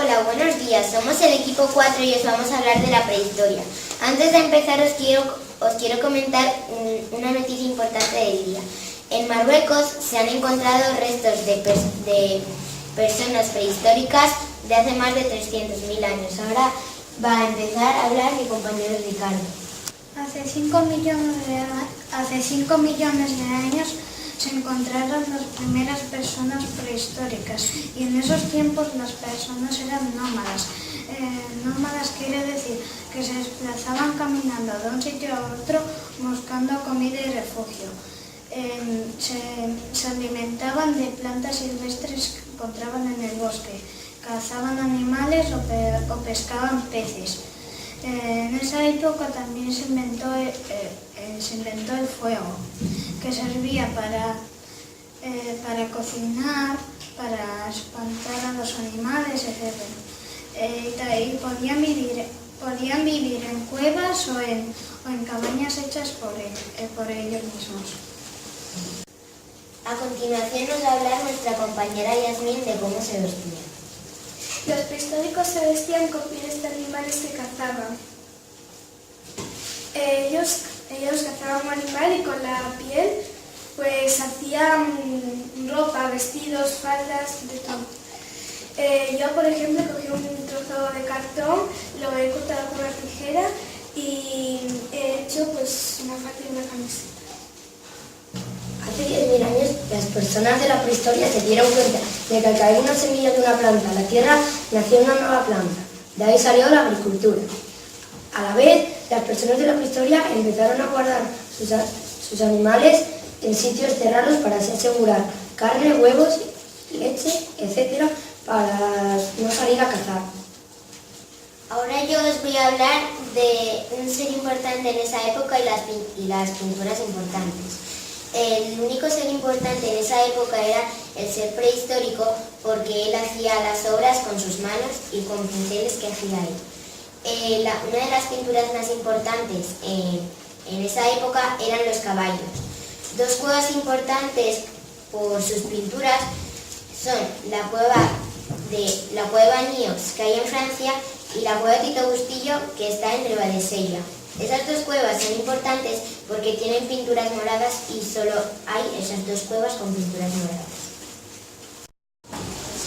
Hola, buenos días. Somos el equipo 4 y os vamos a hablar de la prehistoria. Antes de empezar os quiero comentar una noticia importante del día. En Marruecos se han encontrado restos de personas prehistóricas de hace más de 300.000 años. Ahora va a empezar a hablar mi compañero Ricardo. Hace 5 millones de años se encontraron las primeras personas prehistóricas y en esos tiempos las personas eran nómadas. Nómadas quiere decir que se desplazaban caminando de un sitio a otro buscando comida y refugio. Se alimentaban de plantas silvestres que encontraban en el bosque, cazaban animales o pescaban peces. En esa época también se inventó el fuego, que servía para cocinar, para espantar a los animales, etc. Y podían vivir en cuevas o en cabañas hechas por ellos mismos. A continuación nos va a hablar nuestra compañera Yasmín de cómo se vestían. Los prehistóricos se vestían con pieles de animales que cazaban. Ellos cazaban un animal y con la piel pues hacían ropa, vestidos, faldas, de todo. Yo, por ejemplo, cogí un trozo de cartón, lo he cortado con una tijera y he hecho pues una falda y una camiseta. Hace 10.000 años las personas de la prehistoria se dieron cuenta de que al caer una semilla de una planta a la tierra nació una nueva planta. De ahí salió la agricultura. A la vez, las personas de la prehistoria empezaron a guardar sus animales en sitios cerrados para así asegurar carne, huevos, leche, etc. para no salir a cazar. Ahora yo os voy a hablar de un ser importante en esa época y las pinturas importantes. El único ser importante en esa época era el ser prehistórico porque él hacía las obras con sus manos y con pinceles que hacía él. Una de las pinturas más importantes en esa época eran los caballos. Dos cuevas importantes por sus pinturas son la cueva Nios, que hay en Francia, y la cueva Tito Bustillo, que está en Ribadesella. Esas dos cuevas son importantes porque tienen pinturas moradas y solo hay esas dos cuevas con pinturas moradas.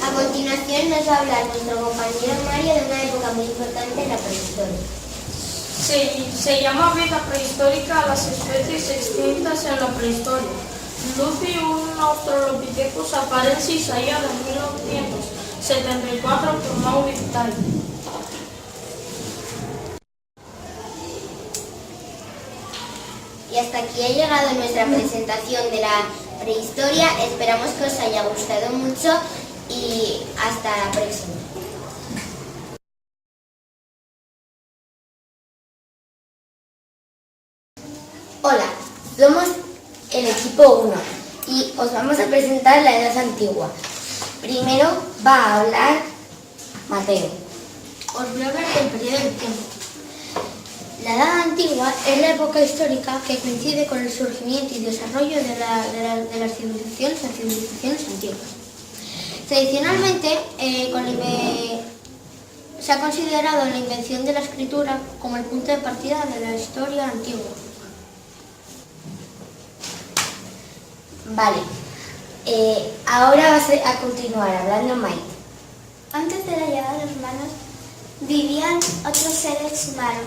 A continuación nos va a hablar nuestro compañero Mario de una época muy importante en la prehistoria. Se llama vida prehistórica a las especies extintas en la prehistoria. Lucy, un Australopithecus afarensis allá de 1974 por Mauri Vital. Y hasta aquí ha llegado nuestra presentación de la prehistoria. Esperamos que os haya gustado mucho y hasta la próxima. Hola, somos el equipo 1 y os vamos a presentar la Edad Antigua. Primero va a hablar Mateo. Os voy a hablar del periodo del tiempo. La Edad Antigua es la época histórica que coincide con el surgimiento y desarrollo de las civilizaciones antiguas. Tradicionalmente, se ha considerado la invención de la escritura como el punto de partida de la historia antigua. Vale, ahora vas a continuar hablando Maite. Antes de la llegada de los humanos vivían otros seres humanos,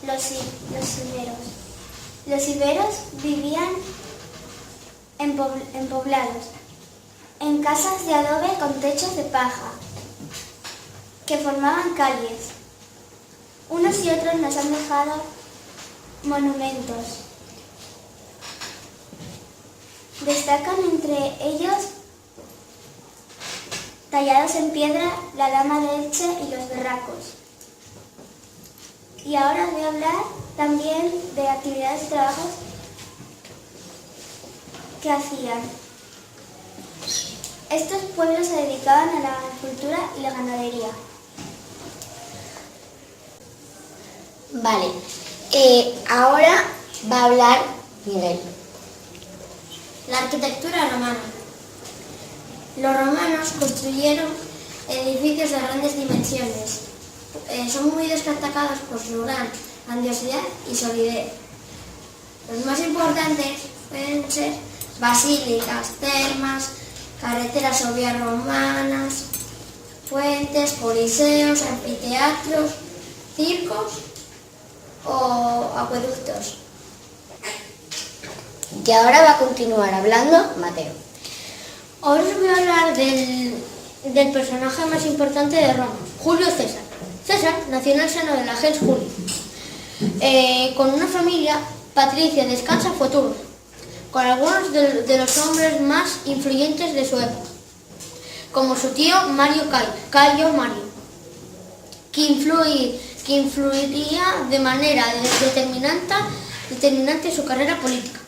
los iberos. Los iberos vivían en poblados, en casas de adobe con techos de paja, que formaban calles. Unos y otros nos han dejado monumentos. Destacan entre ellos, tallados en piedra, la dama de Elche y los berracos. Y ahora os voy a hablar también de actividades y trabajos que hacían. Estos pueblos se dedicaban a la agricultura y la ganadería. Vale, ahora va a hablar Miguel. La arquitectura romana. Los romanos construyeron edificios de grandes dimensiones. Son muy destacados por su gran grandiosidad y solidez. Los más importantes pueden ser basílicas, termas, carreteras o vías romanas, fuentes, coliseos, anfiteatros, circos o acueductos. Y ahora va a continuar hablando Mateo. Ahora os voy a hablar del personaje más importante de Roma, Julio César. César nació en el seno de la gens Julia, con una familia patricia de escasa fortuna, con algunos de los hombres más influyentes de su época, como su tío Cayo Mario, que influiría de manera determinante su carrera política.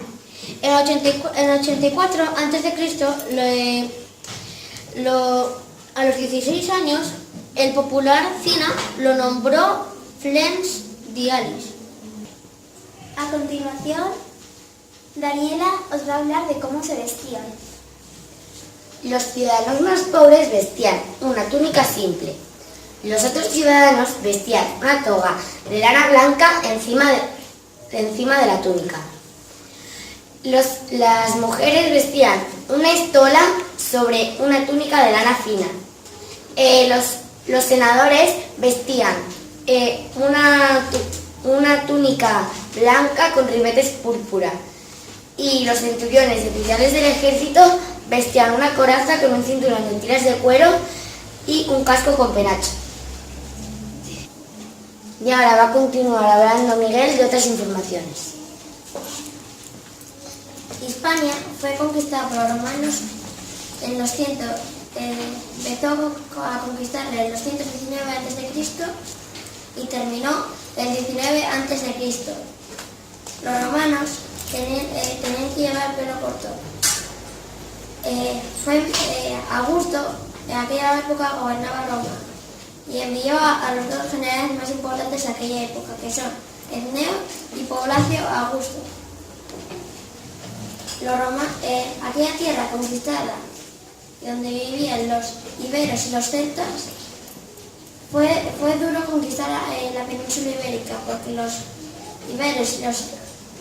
En 84 a.C., a los 16 años, el popular Cina lo nombró Flens Dialis. A continuación, Daniela os va a hablar de cómo se vestían. Los ciudadanos más pobres vestían una túnica simple. Los otros ciudadanos vestían una toga de lana blanca encima de la túnica. Las mujeres vestían una estola sobre una túnica de lana fina. Los senadores vestían una túnica blanca con ribetes púrpura. Y los centuriones y oficiales del ejército vestían una coraza con un cinturón de tiras de cuero y un casco con penacho. Y ahora va a continuar hablando Miguel de otras informaciones. Hispania fue conquistada por los romanos en los empezó a conquistarla en los 119 a.C. y terminó en 19 a.C. Los romanos tenían que llevar pelo corto. Augusto en aquella época gobernaba Roma y envió a los dos generales más importantes de aquella época, que son Etneo y Poblacio Augusto. Aquella tierra conquistada, donde vivían los iberos y los celtas, fue duro conquistar la península ibérica, porque los iberos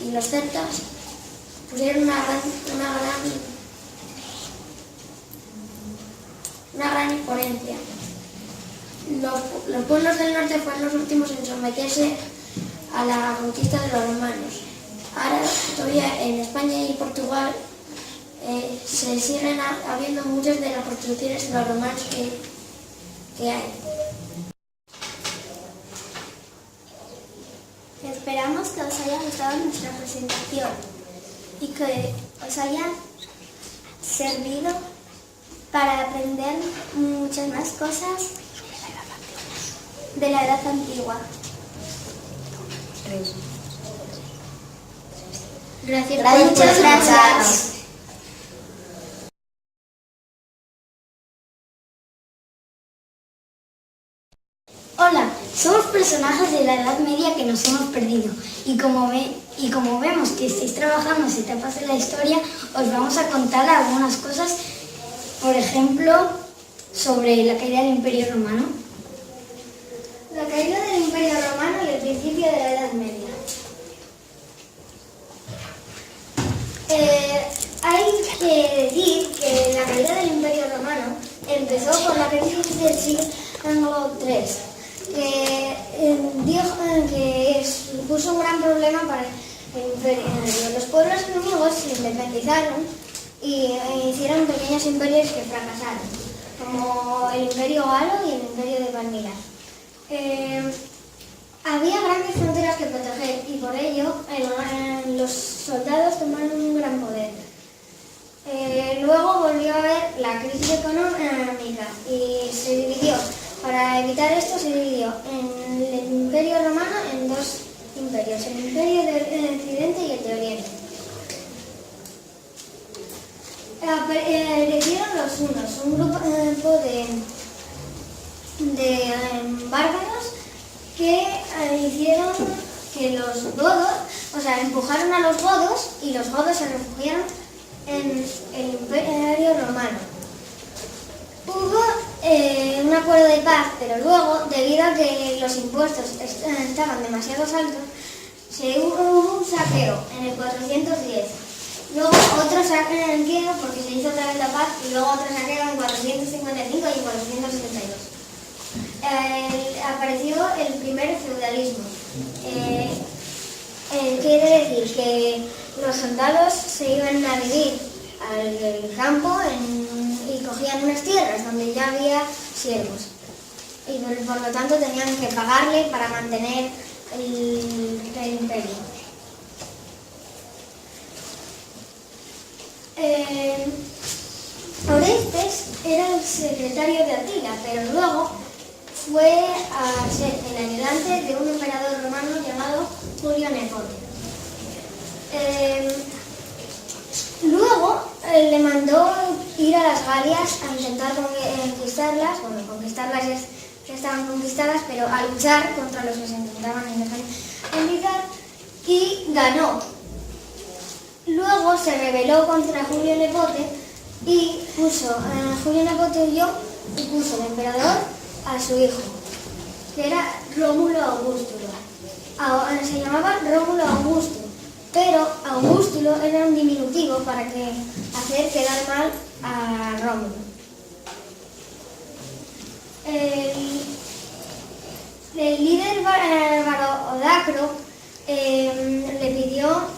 y los celtas pusieron una gran imponencia. Los pueblos del norte fueron los últimos en someterse a la conquista de los romanos. Ahora todavía en España y Portugal se siguen habiendo muchas de las construcciones de los romanos que hay. Esperamos que os haya gustado nuestra presentación y que os haya servido para aprender muchas más cosas de la Edad Antigua. Muchas gracias. Hola, somos personajes de la Edad Media que nos hemos perdido y como vemos que estáis trabajando en etapas de la historia, os vamos a contar algunas cosas, por ejemplo, sobre la caída del Imperio Romano. La caída del Imperio Romano y el principio de la Edad Media. Hay que decir que la caída del Imperio Romano empezó con la crisis del siglo III, que supuso un gran problema para el imperio. Los pueblos enemigos se independizaron y hicieron pequeños imperios que fracasaron, como el Imperio Galo y el Imperio de Palmira. Había grandes fronteras que proteger y por ello los soldados tomaron un gran poder. Luego volvió a haber la crisis económica y se dividió. Para evitar esto se dividió en el Imperio Romano en dos imperios, el Imperio de Occidente y el de Oriente. Eligieron los hunos, un grupo de bárbaros que hicieron que los godos, empujaron a los godos y los godos se refugiaron en el Imperio Romano. Hubo un acuerdo de paz, pero luego, debido a que los impuestos estaban demasiado altos, se hubo un saqueo en el 410. Luego otro saqueo porque se hizo otra vez la paz y luego otro saqueo en 455 y 462. Apareció el primer feudalismo. Quiere decir que los soldados se iban a vivir al campo y cogían unas tierras donde ya había siervos. Y por lo tanto tenían que pagarle para mantener el imperio. Orestes era el secretario de Atila, pero luego fue a ser el ayudante de un emperador romano llamado Julio Nepote. Luego le mandó ir a las Galias a intentar conquistarlas, conquistarlas ya estaban conquistadas, pero a luchar contra los que se intentaban conquistar y ganó. Luego se rebeló contra Julio Nepote y Julio Nepote huyó y puso de emperador a su hijo, que era Rómulo Augustulo. Se llamaba Rómulo Augusto, pero Augustulo era un diminutivo para hacer quedar mal a Rómulo. El líder Barodacro le pidió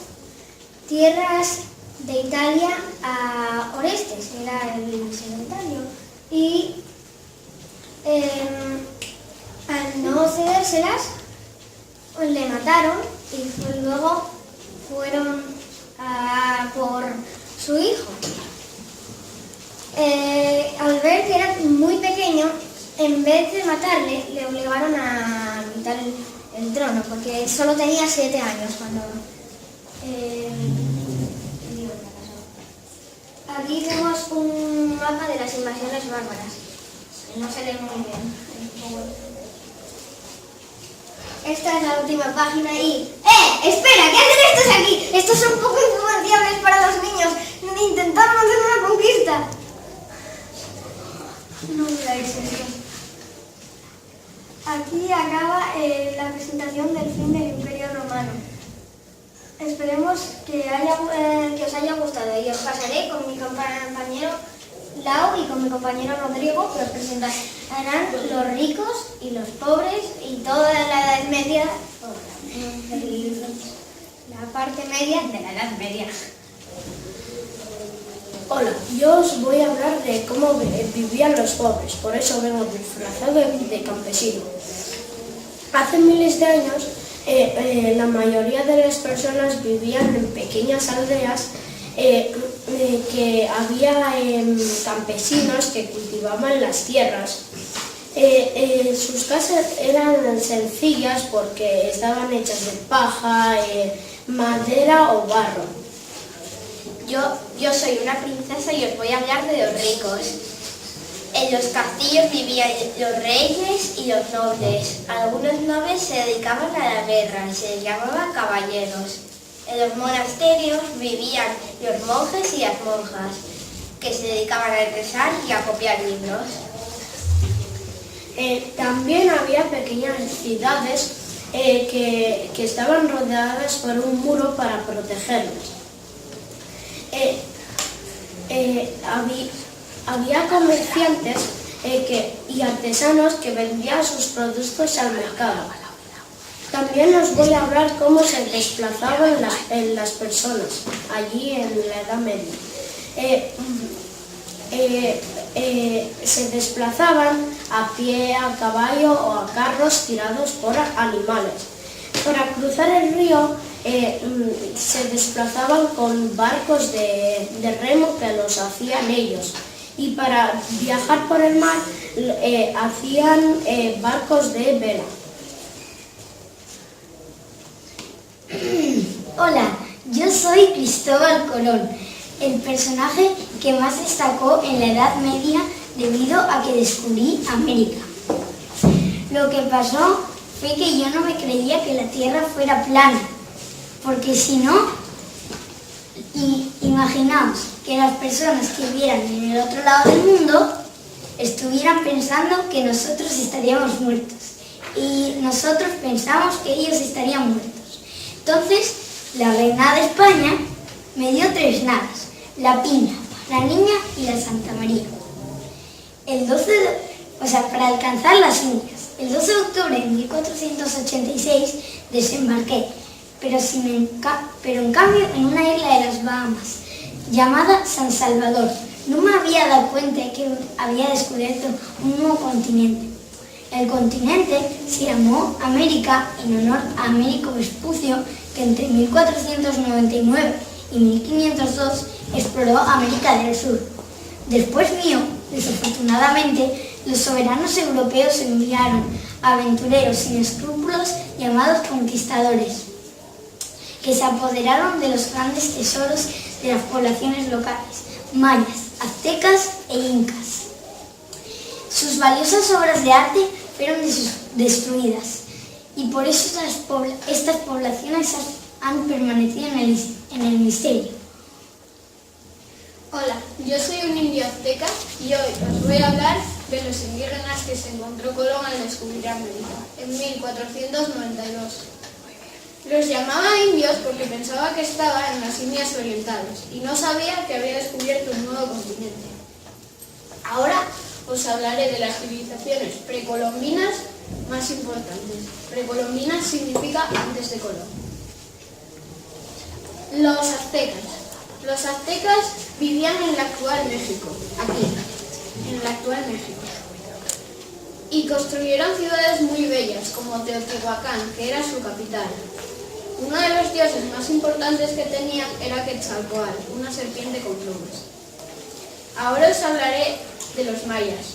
tierras de Italia a Orestes, que era el secretario, y al no cedérselas, le mataron y luego fueron por su hijo. Al ver que era muy pequeño, en vez de matarle, le obligaron a quitar el trono, porque solo tenía 7 años cuando Aquí vemos un mapa de las invasiones bárbaras. No se lee muy bien. Esta es la última página y... ¡Espera! ¿Qué hacen estos aquí? Estos son poco influenciables para los niños. Intentaron hacer una conquista. No miráis esto. Aquí acaba la presentación del fin del Imperio Romano. Esperemos que os haya gustado y os pasaré con mi compañero Lau y con mi compañero Rodrigo, que os presentarán los ricos y los pobres y toda la Edad Media, la parte media de la Edad Media. Hola, yo os voy a hablar de cómo vivían los pobres, por eso vengo disfrazado de campesino. Hace miles de años, la mayoría de las personas vivían en pequeñas aldeas que había campesinos que cultivaban las tierras. Sus casas eran sencillas porque estaban hechas de paja, madera o barro. Yo soy una princesa y os voy a hablar de los ricos. En los castillos vivían los reyes y los nobles. Algunos nobles se dedicaban a la guerra y se les llamaba caballeros. En los monasterios vivían los monjes y las monjas, que se dedicaban a rezar y a copiar libros. También había pequeñas ciudades que estaban rodeadas por un muro para protegerlas. Había comerciantes y artesanos que vendían sus productos al mercado. También os voy a hablar cómo se desplazaban las personas allí en la Edad Media. Se desplazaban a pie, a caballo o a carros tirados por animales. Para cruzar el río se desplazaban con barcos de remo que los hacían ellos. Y para viajar por el mar hacían barcos de vela. Hola, yo soy Cristóbal Colón, el personaje que más destacó en la Edad Media debido a que descubrí América. Lo que pasó fue que yo no me creía que la Tierra fuera plana, porque si no, imaginaos que las personas que vivieran en el otro lado del mundo estuvieran pensando que nosotros estaríamos muertos y nosotros pensamos que ellos estarían muertos. Entonces, la reina de España me dio 3 nadas, la Pina, la Niña y la Santa María. Para alcanzar las Indias. El 12 de octubre de 1486 desembarqué, pero en cambio en una isla de las Bahamas, llamada San Salvador. No me había dado cuenta de que había descubierto un nuevo continente. El continente se llamó América en honor a Américo Vespucio, que entre 1499 y 1502 exploró América del Sur. Después mío, desafortunadamente, los soberanos europeos enviaron aventureros sin escrúpulos llamados conquistadores, que se apoderaron de los grandes tesoros de las poblaciones locales, mayas, aztecas e incas. Sus valiosas obras de arte fueron destruidas y por eso estas poblaciones han permanecido en el misterio. Hola, yo soy un indio azteca y hoy os voy a hablar de los indígenas que se encontró Colón al descubrir América en 1492. Los llamaba indios porque pensaba que estaba en las Indias Orientales y no sabía que había descubierto un nuevo continente. Ahora os hablaré de las civilizaciones precolombinas más importantes. Precolombinas significa antes de Colón. Los aztecas. Los aztecas vivían en el actual México, aquí, en el actual México. Y construyeron ciudades muy bellas, como Teotihuacán, que era su capital. Uno de los dioses más importantes que tenían era Quetzalcóatl, una serpiente con plumas. Ahora os hablaré de los mayas.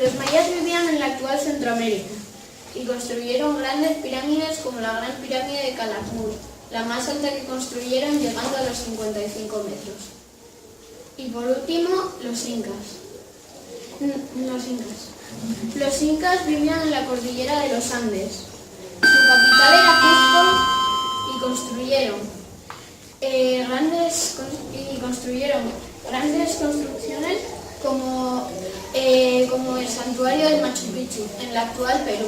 Los mayas vivían en la actual Centroamérica y construyeron grandes pirámides como la Gran Pirámide de Calakmul, la más alta que construyeron llegando a los 55 metros. Y por último, los incas. Los incas vivían en la cordillera de los Andes. Su capital era Cusco y construyeron grandes construcciones como el santuario de Machu Picchu, en la actual Perú.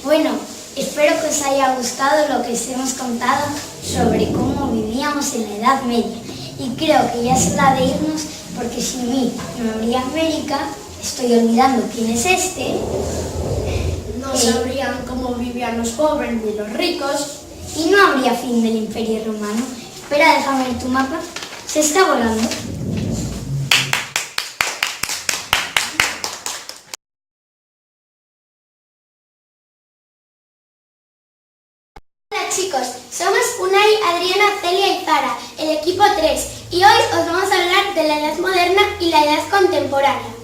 Bueno, espero que os haya gustado lo que os hemos contado sobre cómo vivíamos en la Edad Media. Y creo que ya es hora de irnos porque sin mí no habría América, estoy olvidando quién es este. No sabrían cómo vivían los pobres ni los ricos. Y no habría fin del Imperio Romano. Espera, déjame ver tu mapa. Se está volando. Hola chicos, somos Unai, Adriana, Celia y Zara, el equipo 3, y hoy os vamos a hablar de la edad moderna y la edad contemporánea.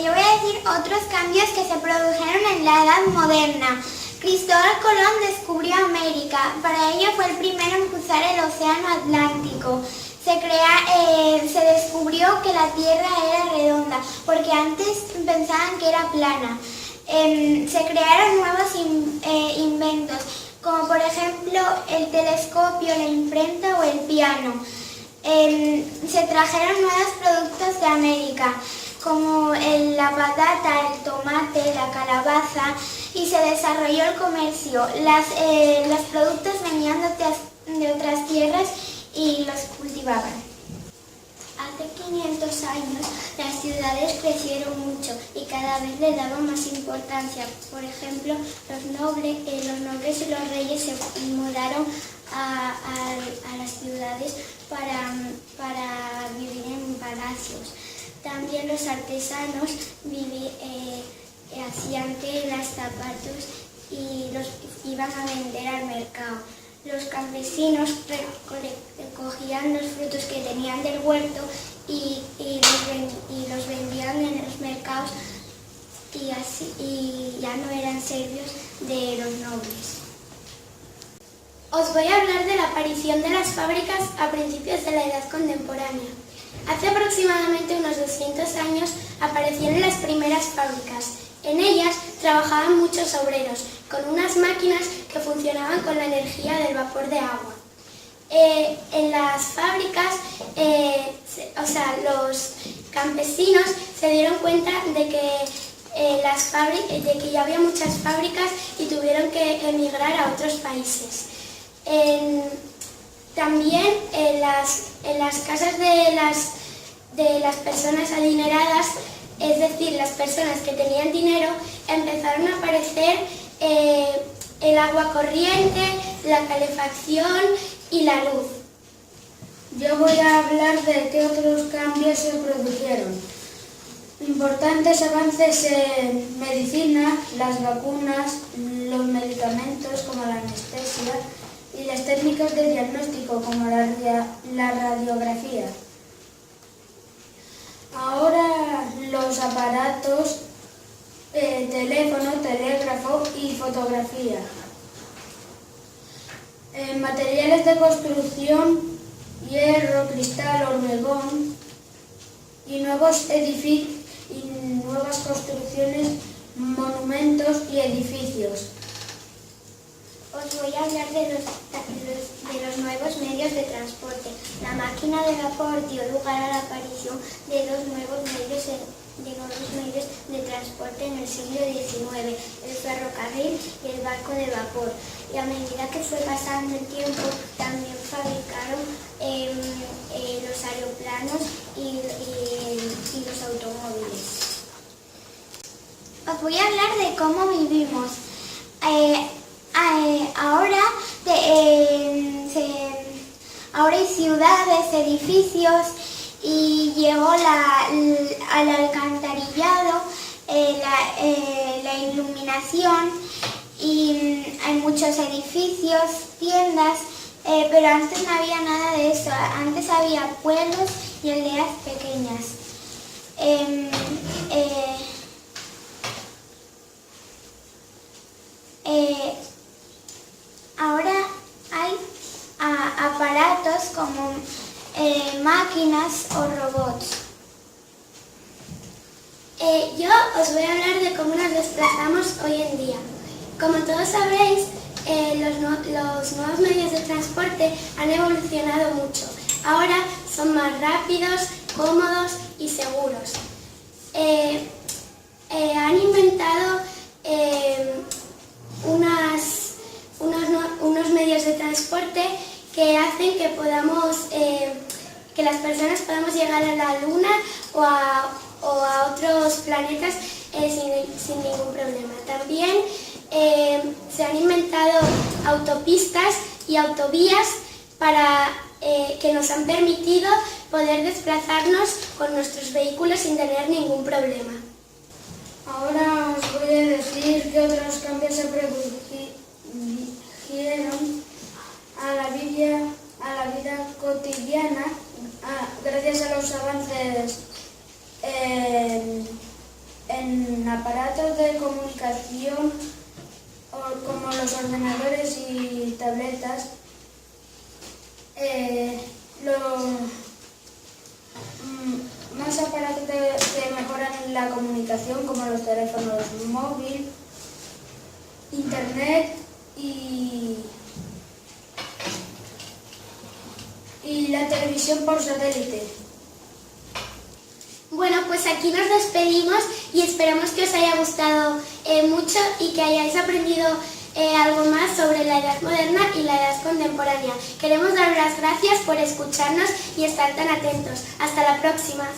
Yo voy a decir otros cambios que se produjeron en la edad moderna. Cristóbal Colón descubrió América. Para ello fue el primero en cruzar el océano Atlántico. Se descubrió que la Tierra era redonda, porque antes pensaban que era plana. Se crearon nuevos inventos, como por ejemplo el telescopio, la imprenta o el piano. Se trajeron nuevos productos de América, como la patata, el tomate, la calabaza, y se desarrolló el comercio. Los productos venían de otras tierras y los cultivaban. Hace 500 años las ciudades crecieron mucho y cada vez le daban más importancia. Por ejemplo, los nobles y los reyes se mudaron a las ciudades para vivir en palacios. También los artesanos hacían telas, zapatos y los iban a vender al mercado. Los campesinos recogían los frutos que tenían del huerto y los vendían en los mercados y ya no eran servicios de los nobles. Os voy a hablar de la aparición de las fábricas a principios de la Edad Contemporánea. Hace aproximadamente unos 200 años aparecieron las primeras fábricas. En ellas trabajaban muchos obreros, con unas máquinas que funcionaban con la energía del vapor de agua. En las fábricas, los campesinos se dieron cuenta de que ya había muchas fábricas y tuvieron que emigrar a otros países. También en las casas de las personas adineradas, es decir, las personas que tenían dinero, empezaron a aparecer el agua corriente, la calefacción y la luz. Yo voy a hablar de qué otros cambios se produjeron. Importantes avances en medicina, las vacunas, los medicamentos como la anestesia y las técnicas de diagnóstico como la radiografía. Ahora los aparatos, teléfono, telégrafo y fotografía. Materiales de construcción, hierro, cristal, hormigón y nuevos edificios y nuevas construcciones, monumentos y edificios. Os voy a hablar de los nuevos medios de transporte. La máquina de vapor dio lugar a la aparición de dos nuevos medios de transporte en el siglo XIX, el ferrocarril y el barco de vapor. Y a medida que fue pasando el tiempo, también fabricaron los aeroplanos y los automóviles. Os voy a hablar de cómo vivimos. Ahora hay ciudades, edificios y llegó al alcantarillado, la iluminación y hay muchos edificios, tiendas, pero antes no había nada de eso. Antes había pueblos y aldeas pequeñas. Ahora hay aparatos como máquinas o robots. Yo os voy a hablar de cómo nos desplazamos hoy en día. Como todos sabréis, los nuevos medios de transporte han evolucionado mucho. Ahora son más rápidos, cómodos y seguros. Han inventado unos medios de transporte que hacen que que las personas podamos llegar a la Luna o a otros planetas sin ningún problema. También se han inventado autopistas y autovías que nos han permitido poder desplazarnos con nuestros vehículos sin tener ningún problema. Ahora os voy a decir qué otros cambios se produjeron a la vida cotidiana gracias a los avances en aparatos de comunicación como los ordenadores y tabletas. Más aparatos que mejoran la comunicación como los teléfonos móviles, internet y la televisión por satélite. Bueno, pues aquí nos despedimos y esperamos que os haya gustado mucho y que hayáis aprendido algo más sobre la edad moderna y la edad contemporánea. Queremos dar las gracias por escucharnos y estar tan atentos. Hasta la próxima.